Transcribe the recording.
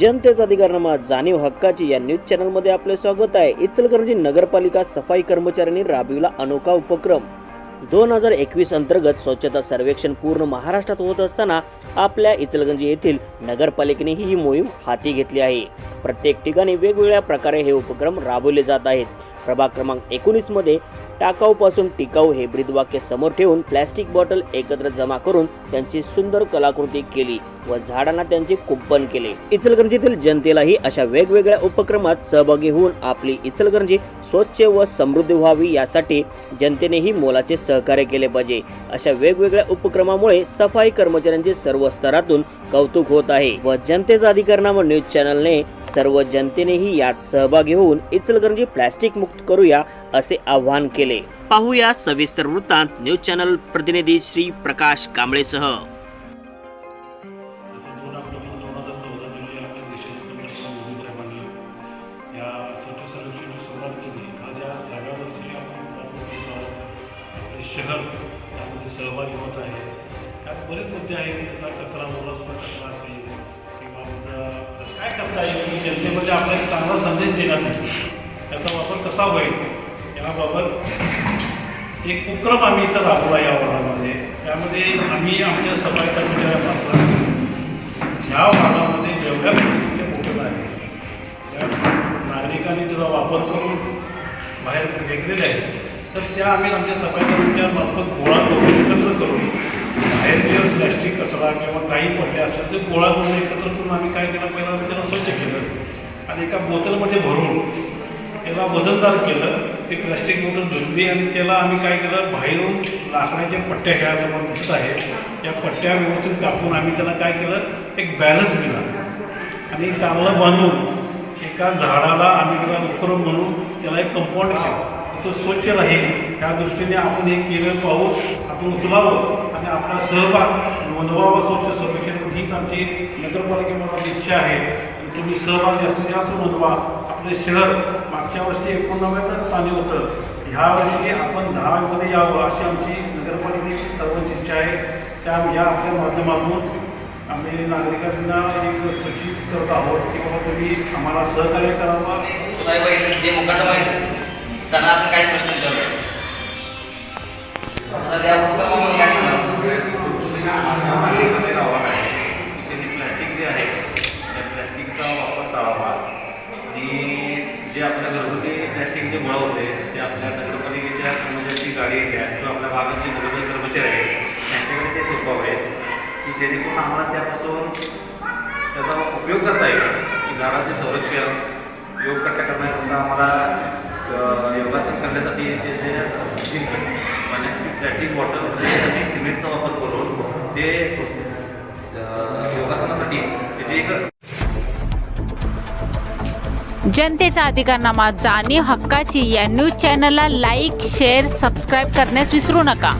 जनतेचा अधिकारनामा जाणीव हक्काची या न्यूज चॅनलमध्ये आपले स्वागत आहे। इचलकरंजी नगरपालिका सफाई कर्मचाऱ्यांनी राबविला अनोखा उपक्रम। 2021 अंतर्गत स्वच्छता सर्वेक्षण पूर्ण महाराष्ट्रात होत असताना आपल्या इचलकरंजी येथील नगरपालिकेने ही मोहीम हाती घेतली आहे। प्रत्येक ठिकाणी वेगवेगळ्या प्रकारे हे उपक्रम राबवले जात आहेत। प्रभाग क्रमांक 19 मध्ये टाकाऊ पासून टिकाऊ हे ब्रीदवाक्य समोर ठेवून प्लास्टिक बॉटल एकत्र जमा करून त्यांची सुंदर कलाकृती केली व झाडांना त्यांचे कुंपण केले। इचलकरंजीतील जनतेलाही अशा वेगवेगळ्या उपक्रमात सहभागी होऊन आपली इचलकरंजी स्वच्छ व समृद्ध व्हावी यासाठी जनतेनेही मोलाचे सहकार्य केले पाहिजे। अशा वेगवेगळ्या उपक्रमामुळे सफाई कर्मचाऱ्यांचे सर्व स्तरातून कौतुक होत आहे व जनतेचा अधिकारनामा न्यूज चॅनलने सर्व जनतेनेही यात सहभागी होऊन इचलकरंजी प्लास्टिक मुक्त करूया असे आवाहन केले। पाहूया सविस्तर वृत्तांत न्यूज चॅनल प्रतिनिधी श्री प्रकाश कांबळेसह। 2014 रोजी आपल्या देशाचे मोदी साहेबांनी या स्वच्छ सर्वेक्षणाची सुरुवात केली। आज या सगळ्यावरती आपले शहर त्यामध्ये सहभागी होत आहे। त्यात बरेच मुद्दे आहेत, त्याचा कचरा मोलास्पद कचरा असेल किंवा काय करता येईल की जनतेमध्ये आपल्याला चांगला संदेश देण्यात येईल, त्याचा वापर कसा होईल याबाबत एक उपक्रम आम्ही इथं राबवला या वार्डामध्ये। त्यामध्ये आम्ही आमच्या सफाई कर्मचाऱ्यांमार्फत ह्या वार्डामध्ये जेवढ्या प्लास्टिकच्या बॉटल आहेत त्या नागरिकांनी त्याचा वापर करून बाहेर फेकलेल्या आहेत, तर त्या आम्ही आमच्या सफाई कर्मचाऱ्यांमार्फत गोळा करून एकत्र करून बाहेर जे प्लास्टिक कचरा किंवा काही पडले असेल ते गोळा करून एकत्र करून आम्ही काय केलं, पहिला आम्ही त्याला स्वच्छ केलं आणि एका बोतलमध्ये भरून त्याला वजनदार केलं। ते प्लास्टिक बॉटल धुतली आणि त्याला आम्ही काय केलं, बाहेरून लाकडाच्या पट्ट्या ह्या जमा दिसत आहेत या पट्ट्या व्यवस्थित कापून आम्ही त्याला काय केलं, एक बॅलन्स दिला आणि चांगलं बांधून एका झाडाला आम्ही त्याला उपक्रम म्हणून त्याला एक कंपाऊंड केलं, तसं स्वच्छ राहील ह्या दृष्टीने आपण हे केलं पाहून आपण उचलावं आणि आपला सहभाग नोंदवावा स्वच्छ सर्वेक्षण। हीच आमची नगरपालिकेमध्ये इच्छा आहे आणि तुम्ही सहभाग जास्तीत जास्त नोंदवा। आपले शहर मागच्या वर्षी 89 स्थानी होतं, ह्या वर्षी आपण 10 मध्ये यावं अशी आमची नगरपालिकेची सर्वांची इच्छा आहे। त्या या आपल्या माध्यमातून आम्ही नागरिकांना एक सूचित करत आहोत की बाबा तुम्ही आम्हाला सहकार्य करावं। साहेब जे मुकादम आहेत त्यांना आपण काही प्रश्न विचारूया। तर या उपक्रमामध्ये काय सांगणार? प्लास्टिक जे आहे त्या प्लास्टिकचा वापर टाळावा आणि जे आपल्या घरगुती प्लास्टिक जे गोळा होते ते आपल्या नगरपालिकेच्या कर्मचाऱ्यांची गाडी घ्या किंवा आपल्या भागात जे नगरपालिका कर्मचारी आहेत त्यांच्याकडे ते सोपवावे की जेणेकरून आम्हाला त्यापासून त्याचा उपयोग करता येईल। झाडाचे संरक्षण योगकट्टा करण्याकरता आम्हाला योगासन करण्यासाठी ते प्लास्टिक बॉटल आणि सिमेंटचा वापर करून ते योगासनासाठी त्याची एक जनतेचा अधिकारनामा जाणीव हक्काची या न्यूज चॅनलला लाईक, शेअर, सबस्क्राईब करण्यास विसरू नका।